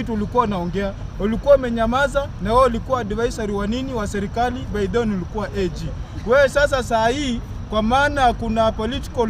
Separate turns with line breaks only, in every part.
kitu ulikuwa unaongea, ulikuwa umenyamaza, na wewe ulikuwa advisory wa nini wa serikali, by then ulikuwa AG. Wewe sasa saa hii kwa maana kuna political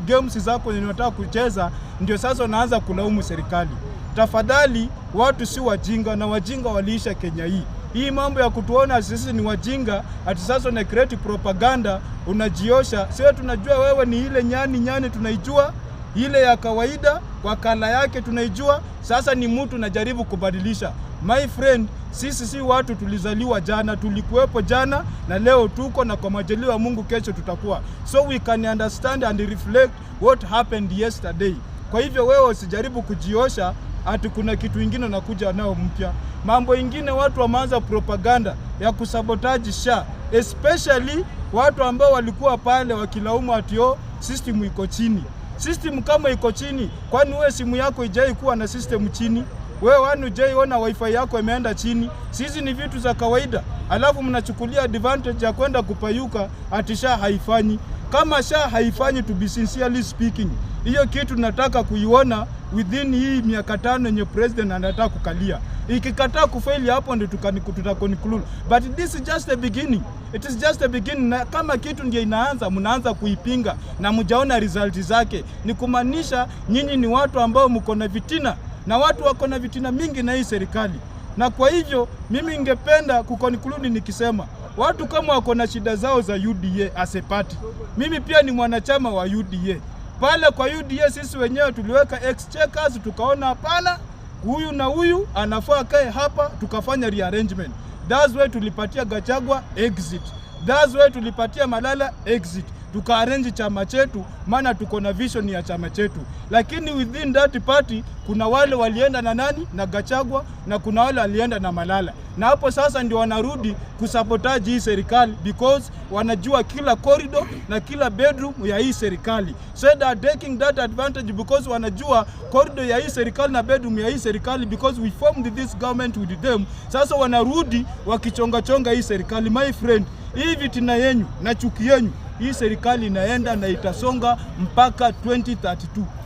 games zako unataka kucheza, ndio sasa unaanza kulaumu serikali. Tafadhali, watu si wajinga, na wajinga waliisha Kenya hii. Hii mambo ya kutuona sisi ni wajinga, ati sasa una create propaganda, unajiosha. Sio, tunajua wewe ni ile nyani tunaijua, ile ya kawaida kwa kala yake tunaijua. Sasa ni mtu najaribu kubadilisha. My friend, sisi si watu tulizaliwa jana, tulikuwepo jana na leo tuko, na kwa majaliwa ya Mungu kesho tutakuwa. So we can understand and reflect what happened yesterday. Kwa hivyo wewe usijaribu kujiosha ati kuna kitu kingine unakuja nao mpya. Mambo ingine watu wameanza propaganda ya kusabotaji SHA, especially watu ambao walikuwa pale wakilaumu ati system iko chini. System kama iko chini, kwani wewe simu yako ijai kuwa na system chini? Wewe wanu jai ona wifi yako imeenda chini? Sisi ni vitu za kawaida, alafu mnachukulia advantage ya kwenda kupayuka ati SHA haifanyi. Kama SHA haifanyi, to be sincerely speaking, hiyo kitu nataka kuiona within hii miaka 5 yenye president anataka kukalia. Ikikataa kufaili hapo ndio tutakonclude. But this is just the beginning. It is just the beginning. Na kama kitu ndio inaanza, mnaanza kuipinga na mjaona result zake, ni kumaanisha nyinyi ni watu ambao mko na vitina, na watu wako na vitina mingi na hii serikali. Na kwa hivyo mimi ningependa kuconclude nikisema watu kama wako na shida zao za UDA as a party. Mimi pia ni mwanachama wa UDA. Pale kwa UDA sisi wenyewe tuliweka exchequers, tukaona hapana, huyu na huyu anafaa kae hapa, tukafanya rearrangement. That's why tulipatia Gachagua exit. That's why tulipatia Malala exit. Tukaarrange chama chetu, maana tuko na vision ya chama chetu. Lakini within that party kuna wale walienda na nani? Na Gachagua, na kuna wale walienda na Malala. Na hapo sasa ndio wanarudi kusabotage hii serikali, because wanajua kila corridor na kila bedroom ya hii serikali. So they are taking that advantage because wanajua corridor ya hii serikali na bedroom ya hii serikali, because we formed this government with them. Sasa wanarudi wakichonga hii serikali. My friend, hii vitina yenyu na chuki yenyu, hii serikali inaenda na itasonga mpaka 2032.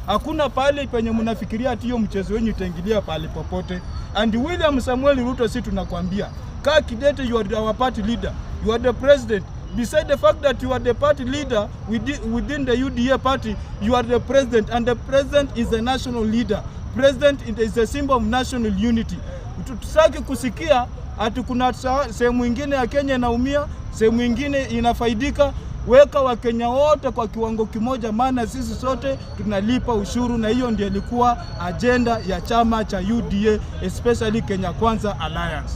Hakuna pale penye mnafikiria ati hiyo mchezo wenyu itaingilia pale popote. And William Samuel Ruto, si tunakwambia, kaa kidete, you are our party leader, you are the president. Beside the fact that you are the party leader within the UDA party, you are the president, and the president is the national leader. President is a symbol of national unity. Tusaki kusikia ati kuna sehemu nyingine ya Kenya inaumia, sehemu nyingine inafaidika. Weka Wakenya wote kwa kiwango kimoja, maana sisi sote tunalipa ushuru, na hiyo ndiyo ilikuwa agenda ya chama cha UDA, especially Kenya Kwanza Alliance.